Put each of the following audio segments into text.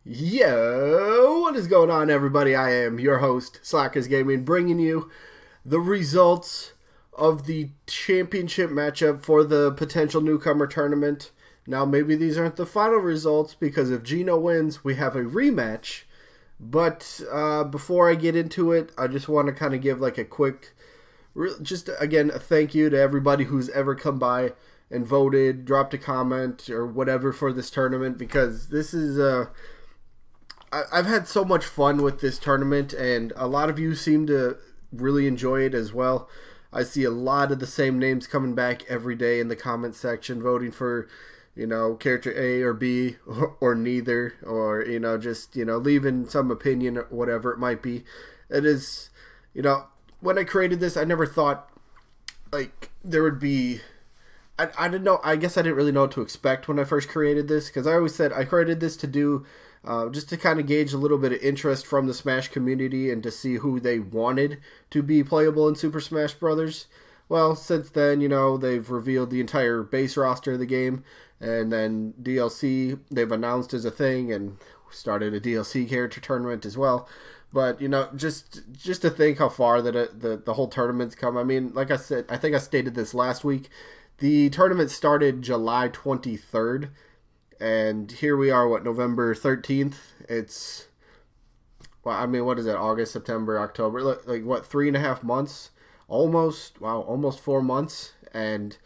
Yo, what is going on, everybody? I am your host, Slackerz Gaming, bringing you the results of the championship matchup for the potential newcomer tournament. Now, maybe these aren't the final results because if Geno wins, we have a rematch. But before I get into it, I just want to kind of give like a quick, just again, a thank you to everybody who's ever come by and voted, dropped a comment, or whatever for this tournament, because this is I've had so much fun with this tournament, and a lot of you seem to really enjoy it as well. I see a lot of the same names coming back every day in the comment section, voting for, you know, character A or B or neither, or, you know, just, you know, leaving some opinion or whatever it might be. It is, you know, when I created this, I never thought, like, there would be... I didn't know. I guess I didn't really know what to expect when I first created this, because I always said I created this to do just to kind of gauge a little bit of interest from the Smash community and to see who they wanted to be playable in Super Smash Brothers. Well, since then, you know, they've revealed the entire base roster of the game, and then DLC they've announced as a thing, and started a DLC character tournament as well. But, you know, just to think how far that the whole tournament's come. I mean, like I said, I think I stated this last week. The tournament started July 23rd, and here we are, what, November 13th? It's, well, I mean, what is it, August, September, October? Like what, 3.5 months? Almost, wow, almost 4 months, and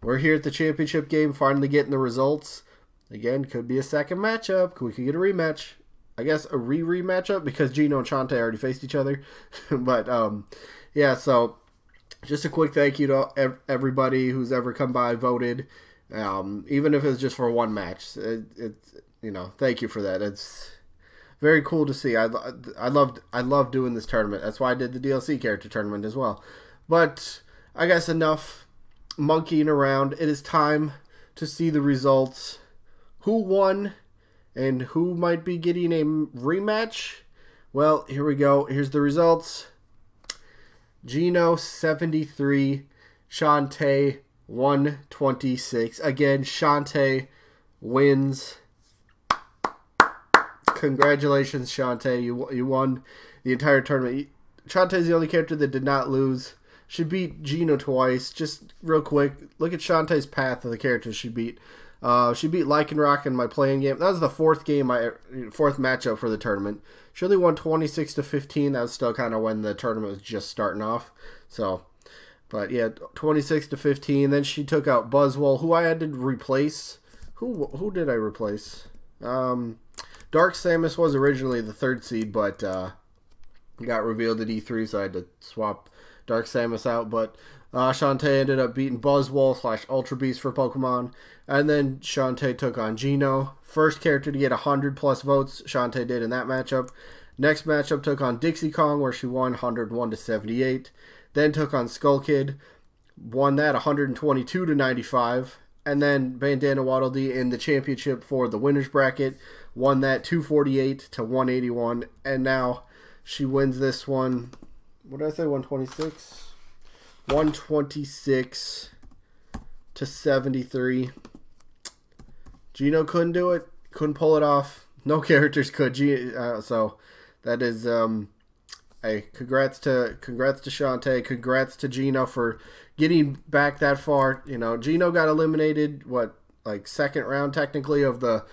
we're here at the championship game, finally getting the results. Again, could be a second matchup. We could get a rematch. I guess a rematch up, because Geno and Shantae already faced each other. But, yeah, so... just a quick thank you to everybody who's ever come by, voted, even if it's just for one match. It's you know, thank you for that. It's very cool to see. I love doing this tournament. That's why I did the DLC character tournament as well. But I guess enough monkeying around. It is time to see the results. Who won and who might be getting a rematch? Well, here we go. Here's the results. Geno 73, Shantae 126. Again, Shantae wins. Congratulations, Shantae. You won the entire tournament. Shantae is the only character that did not lose. She beat Geno twice. Just real quick, look at Shantae's path of the characters she beat. She beat Lycanroc in my playing game. That was the fourth matchup for the tournament. She only won 26-15. That was still kind of when the tournament was just starting off. So, but yeah, 26-15. Then she took out Buzzwole, who I had to replace. Who did I replace? Dark Samus was originally the third seed, but got revealed at E3, so I had to swap Dark Samus out. But Shantae ended up beating Buzzwole / Ultra Beast for Pokemon. And then Shantae took on Geno. First character to get 100+ votes, Shantae did in that matchup. Next matchup took on Dixie Kong, where she won 101-78. Then took on Skull Kid, won that 122-95. And then Bandana Waddle Dee in the championship for the winner's bracket, won that 248-181. And now she wins this one. What did I say? 126? 126-73. Geno couldn't do it. Couldn't pull it off. No characters could. So that is hey, congrats to Shantae. Congrats to Geno for getting back that far. You know, Geno got eliminated, what, like second round technically of the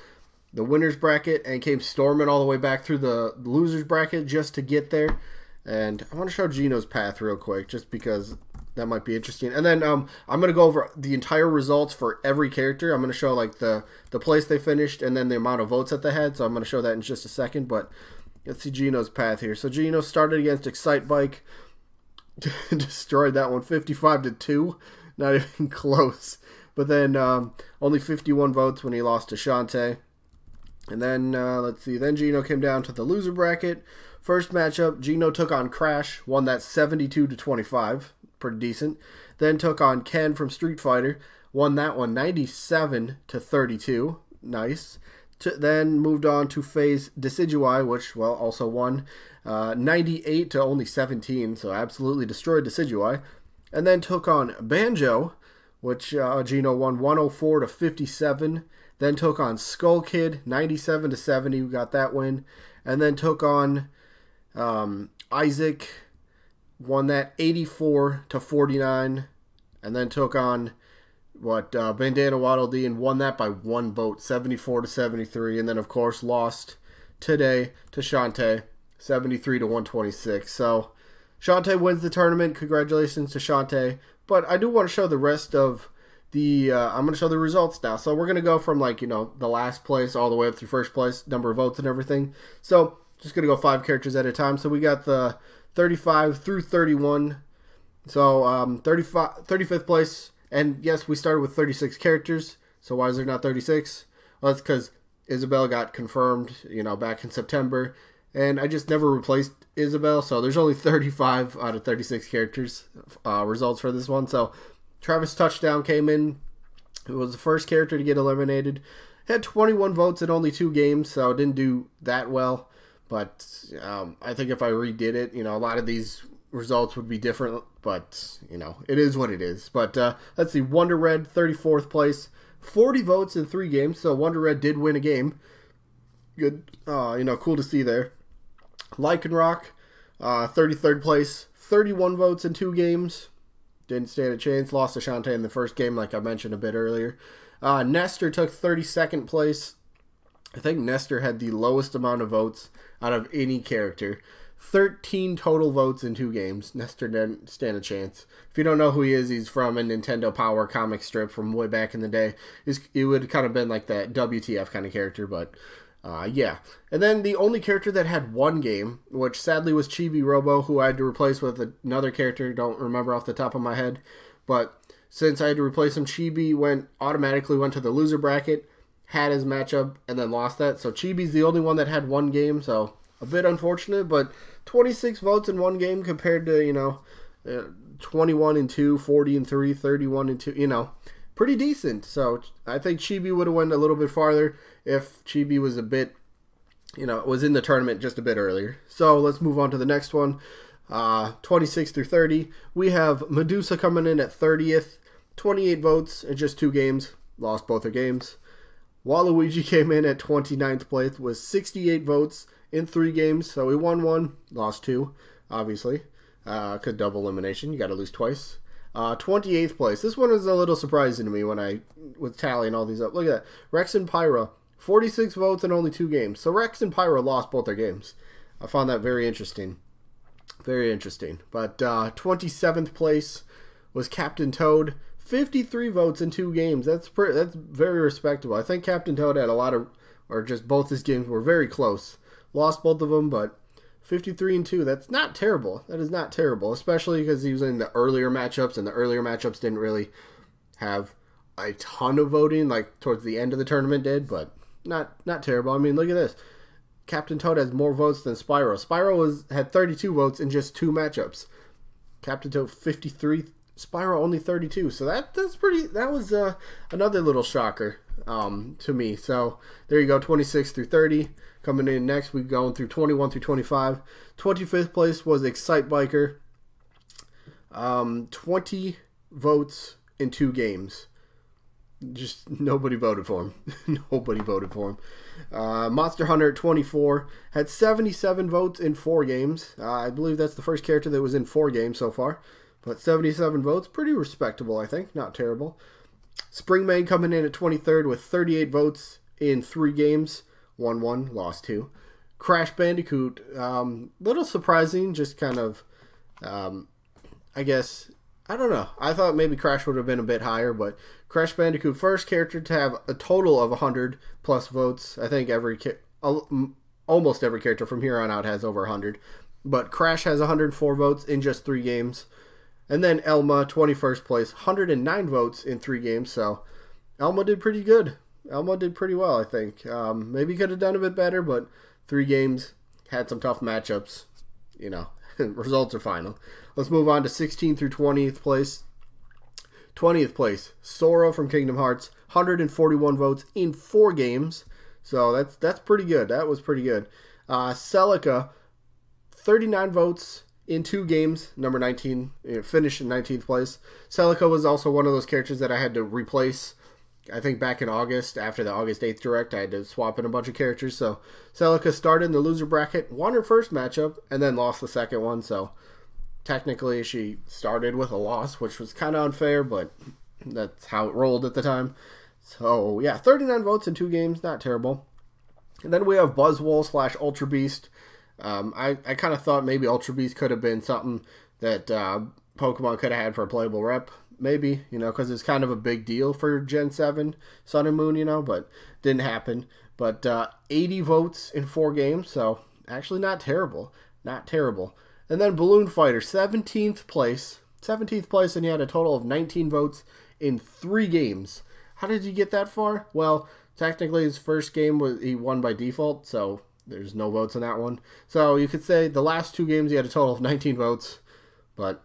winner's bracket, and came storming all the way back through the loser's bracket just to get there. And I want to show Geno's path real quick, just because that might be interesting. And then I'm going to go over the entire results for every character. I'm going to show like the place they finished and then the amount of votes that they had. So I'm going to show that in just a second. But let's see Geno's path here. So Geno started against Excitebike. Destroyed that one 55-2. Not even close. But then only 51 votes when he lost to Shantae. And then, let's see. Then Geno came down to the loser bracket. First matchup, Geno took on Crash. Won that 72-25. Pretty decent. Then took on Ken from Street Fighter. Won that one 97-32. Nice. Then moved on to face Decidueye, which, well, also won 98-17. So absolutely destroyed Decidueye. And then took on Banjo, which Geno won 104-57. Then took on Skull Kid, 97-70. We got that win. And then took on Isaac, won that 84-49. And then took on Bandana Waddle Dee and won that by 1 vote, 74-73. And then, of course, lost today to Shantae, 73-126. So Shantae wins the tournament. Congratulations to Shantae. But I do want to show the rest of the I'm going to show the results now. So we're going to go from the last place all the way up through first place, number of votes and everything. So just going to go 5 characters at a time. So we got the 35 through 31. So 35th place. And yes, we started with 36 characters. So why is there not 36? Well, that's because Isabel got confirmed, back in September. And I just never replaced Isabel. So there's only 35 out of 36 characters results for this one. So Travis Touchdown came in. It was the first character to get eliminated. Had 21 votes in only 2 games, so didn't do that well. But I think if I redid it, a lot of these results would be different. But, it is what it is. But let's see. Wonder Red, 34th place. 40 votes in 3 games, so Wonder Red did win a game. Good, cool to see there. Lycanroc, 33rd place. 31 votes in 2 games. Didn't stand a chance. Lost to Shantae in the first game, like I mentioned a bit earlier. Nestor took 32nd place. I think Nestor had the lowest amount of votes out of any character. 13 total votes in 2 games. Nestor didn't stand a chance. If you don't know who he is, he's from a Nintendo Power comic strip from way back in the day. It would kind of been like that WTF kind of character, but yeah. And then the only character that had 1 game, which sadly was Chibi-Robo, who I had to replace with another character, don't remember off the top of my head. But since I had to replace him, Chibi automatically went to the loser bracket, had his matchup, and then lost that. So Chibi's the only one that had 1 game, so a bit unfortunate, but 26 votes in 1 game compared to, 21 and 2, 40 and 3, 31 and 2, pretty decent. So I think Chibi would have went a little bit farther if Chibi was a bit, was in the tournament just a bit earlier. So let's move on to the next one. 26 through 30. We have Medusa coming in at 30th. 28 votes in just 2 games. Lost both her games. Waluigi came in at 29th place with 68 votes in 3 games. So he won 1, lost 2, obviously. Because double elimination, you got to lose twice. 28th place. This one was a little surprising to me when I was tallying all these up. Look at that. Rex and Pyra, 46 votes in only 2 games. So Rex and Pyra lost both their games. I found that very interesting. Very interesting. But 27th place was Captain Toad. 53 votes in 2 games. That's very respectable. I think Captain Toad had a lot of, or just both his games were very close. Lost both of them, but 53 and 2. That's not terrible. That is not terrible, especially because he was in the earlier matchups, and the earlier matchups didn't really have a ton of voting, like towards the end of the tournament did, but not terrible. I mean, look at this. Captain Toad has more votes than Spyro. Spyro had 32 votes in just 2 matchups. Captain Toad 53, Spyro only 32. So that's pretty. That was another little shocker to me. So there you go, 26 through 30. Coming in next, we're going through 21 through 25. 25th place was Excite Biker. 20 votes in 2 games. Just nobody voted for him. Nobody voted for him. Monster Hunter at 24 had 77 votes in 4 games. I believe that's the first character that was in 4 games so far. But 77 votes, pretty respectable, I think. Not terrible. Springmaid coming in at 23rd with 38 votes in 3 games. Won 1, lost 2. Crash Bandicoot, little surprising, just kind of, I guess, I don't know. I thought maybe Crash would have been a bit higher, but Crash Bandicoot, first character to have a total of 100 plus votes. I think almost every character from here on out has over 100. But Crash has 104 votes in just 3 games. And then Elma, 21st place, 109 votes in 3 games. So Elma did pretty good. Elma did pretty well, I think. Maybe could have done a bit better, but 3 games, had some tough matchups. Results are final. Let's move on to 16th through 20th place. 20th place, Sora from Kingdom Hearts, 141 votes in 4 games. So that's pretty good. That was pretty good. Celica, 39 votes in 2 games, number 19, finished in 19th place. Celica was also one of those characters that I had to replace I think back in August, after the August 8th Direct, I had to swap in a bunch of characters. So Celica started in the loser bracket, won her first matchup, and then lost the second one. So technically she started with a loss, which was kind of unfair, but that's how it rolled at the time. So yeah, 39 votes in 2 games, not terrible. And then we have Buzzwole / Ultra Beast. I kind of thought maybe Ultra Beast could have been something that Pokemon could have had for a playable rep. Maybe, because it's kind of a big deal for Gen 7 Sun and Moon, but didn't happen. But 80 votes in 4 games, so actually not terrible. Not terrible. And then Balloon Fighter, 17th place. 17th place, and he had a total of 19 votes in 3 games. How did he get that far? Well, technically his first game he won by default, so there's no votes in that one. So you could say the last 2 games he had a total of 19 votes, but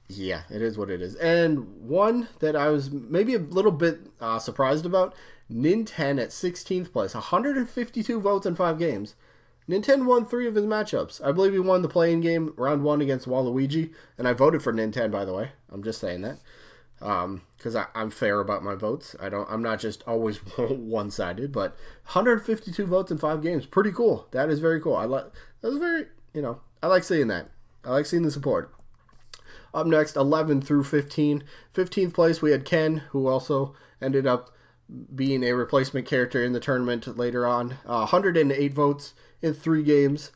yeah, it is what it is. And one that I was maybe a little bit surprised about, Ninten at 16th place, 152 votes in 5 games. Ninten won 3 of his matchups. I believe he won the playing game round 1 against Waluigi, and I voted for Ninten, by the way. I'm just saying that because I'm fair about my votes. I'm not just always one-sided, but 152 votes in 5 games, pretty cool. That is very cool. I like seeing that. I like seeing the support. Up next, 11 through 15. 15th place, we had Ken, who also ended up being a replacement character in the tournament later on. 108 votes in 3 games.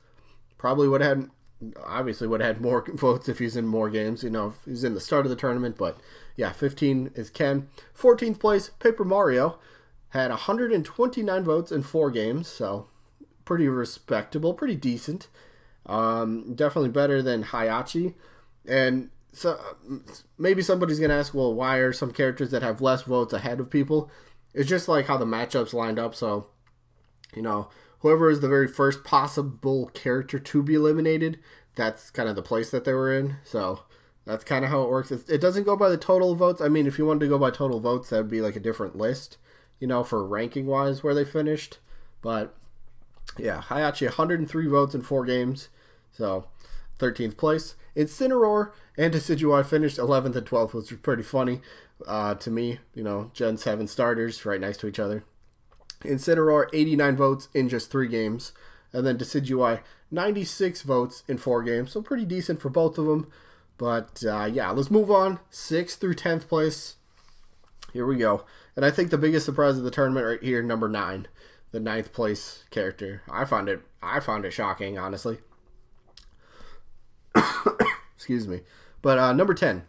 Probably would have had more votes if he's in more games, if he's in the start of the tournament. But yeah, 15 is Ken. 14th place, Paper Mario, had 129 votes in 4 games. So pretty respectable, pretty decent. Definitely better than Hayachi. And so maybe somebody's going to ask, well, why are some characters that have less votes ahead of people? It's just like how the matchups lined up. So, whoever is the very first possible character to be eliminated, that's kind of the place that they were in. So that's kind of how it works. It doesn't go by the total votes. I mean, if you wanted to go by total votes, that would be like a different list, for ranking-wise where they finished. But yeah, Hayachi, 103 votes in 4 games. So 13th place. Incineroar and Decidueye finished 11th and 12th, which was pretty funny to me. Gen 7 starters right next to each other. Incineroar, 89 votes in just 3 games. And then Decidueye, 96 votes in 4 games. So pretty decent for both of them. But yeah, let's move on. 6th through 10th place. Here we go. And I think the biggest surprise of the tournament right here, number 9. The 9th place character. I found it shocking, honestly. Excuse me. But number 10,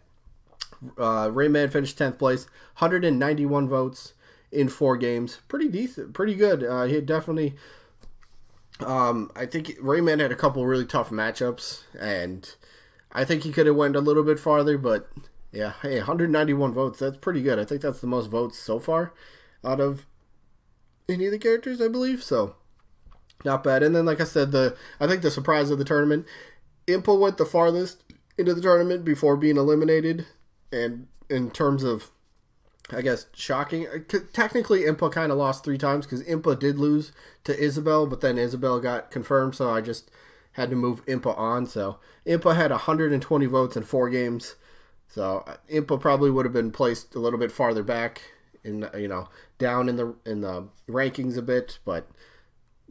Rayman finished 10th place, 191 votes in 4 games. Pretty decent, pretty good. He had definitely, I think Rayman had a couple really tough matchups, and I think he could have went a little bit farther, but yeah, hey, 191 votes, that's pretty good. I think that's the most votes so far out of any of the characters, I believe, so not bad. And then, like I said, I think the surprise of the tournament, Impa went the farthest into the tournament before being eliminated, and in terms of, I guess, shocking, technically Impa kind of lost 3 times because Impa did lose to Isabelle, but then Isabelle got confirmed, so I just had to move Impa on. So Impa had 120 votes in 4 games, so Impa probably would have been placed a little bit farther back in, down in the rankings a bit, but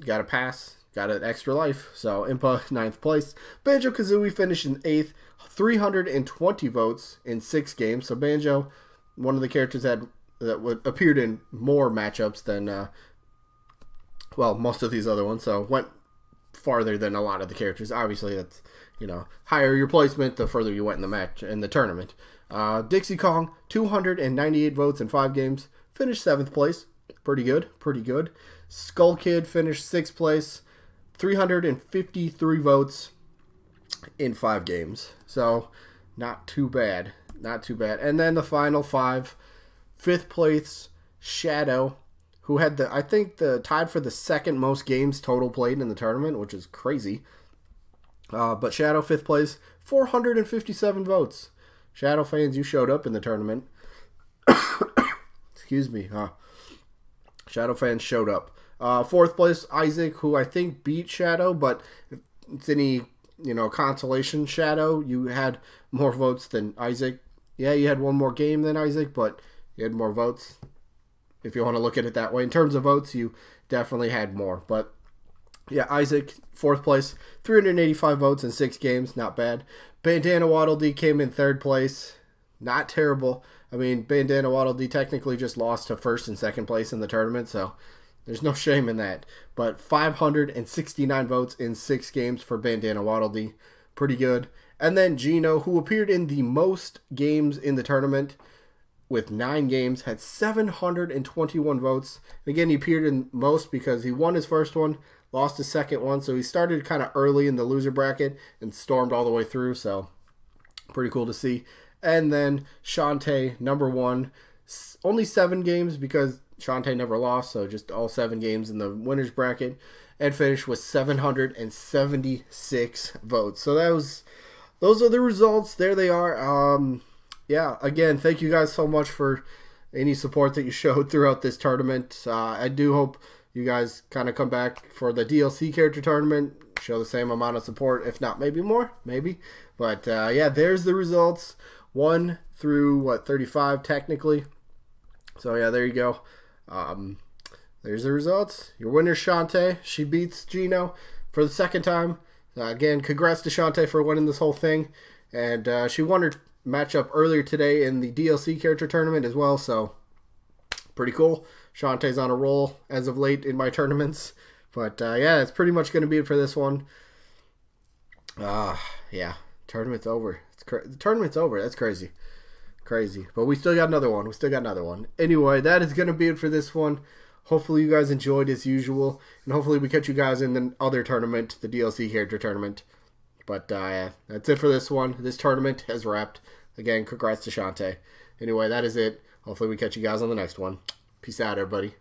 got a pass. Got an extra life. So Impa, 9th place. Banjo-Kazooie finished in 8th, 320 votes in 6 games. So Banjo, one of the characters that appeared in more matchups than, most of these other ones. So went farther than a lot of the characters. Obviously, that's, higher your placement, the further you went in the tournament. Dixie Kong, 298 votes in 5 games. Finished 7th place. Pretty good. Skull Kid finished 6th place. 353 votes in 5 games. So, not too bad. And then the final 5. 5th place, Shadow, who had tied for the 2nd most games total played in the tournament, which is crazy. But Shadow, 5th place, 457 votes. Shadow fans, you showed up in the tournament. Excuse me, Shadow fans showed up. 4th place, Isaac, who I think beat Shadow, but if it's any, consolation, Shadow, you had more votes than Isaac. Yeah, you had one more game than Isaac, but you had more votes. if you want to look at it that way. In terms of votes, you definitely had more. But yeah, Isaac, 4th place, 385 votes in 6 games, not bad. Bandana Waddle Dee came in 3rd place, not terrible. I mean, Bandana Waddle Dee technically just lost to 1st and 2nd place in the tournament, so there's no shame in that. But 569 votes in 6 games for Bandana Waddle Dee, pretty good. And then Geno, who appeared in the most games in the tournament, with 9 games, had 721 votes. Again, he appeared in most because he won his first one, lost his second one, so he started kind of early in the loser bracket and stormed all the way through, so pretty cool to see. And then Shantae, number 1, only 7 games because Shantae never lost, so just all 7 games in the winners bracket, and finished with 776 votes. So those are the results. There they are. Yeah, again, thank you guys so much for any support that you showed throughout this tournament. I do hope you guys kind of come back for the DLC character tournament, show the same amount of support, if not maybe more, maybe. But yeah, there's the results, 1 through 35 technically. So yeah, there you go. There's the results. Your winner, Shantae. She beats Geno for the 2nd time. Again, congrats to Shantae for winning this whole thing. And she won her matchup earlier today in the DLC character tournament as well, so pretty cool. Shantae's on a roll as of late in my tournaments. But yeah, that's pretty much going to be it for this one. Yeah, tournament's over. The tournament's over. That's crazy. Crazy. But we still got another one. Anyway, that is going to be it for this one. Hopefully you guys enjoyed as usual. And hopefully we catch you guys in the other tournament, the DLC character tournament. But that's it for this one. This tournament has wrapped. Again, congrats to Shantae. Anyway, that is it. Hopefully we catch you guys on the next one. Peace out, everybody.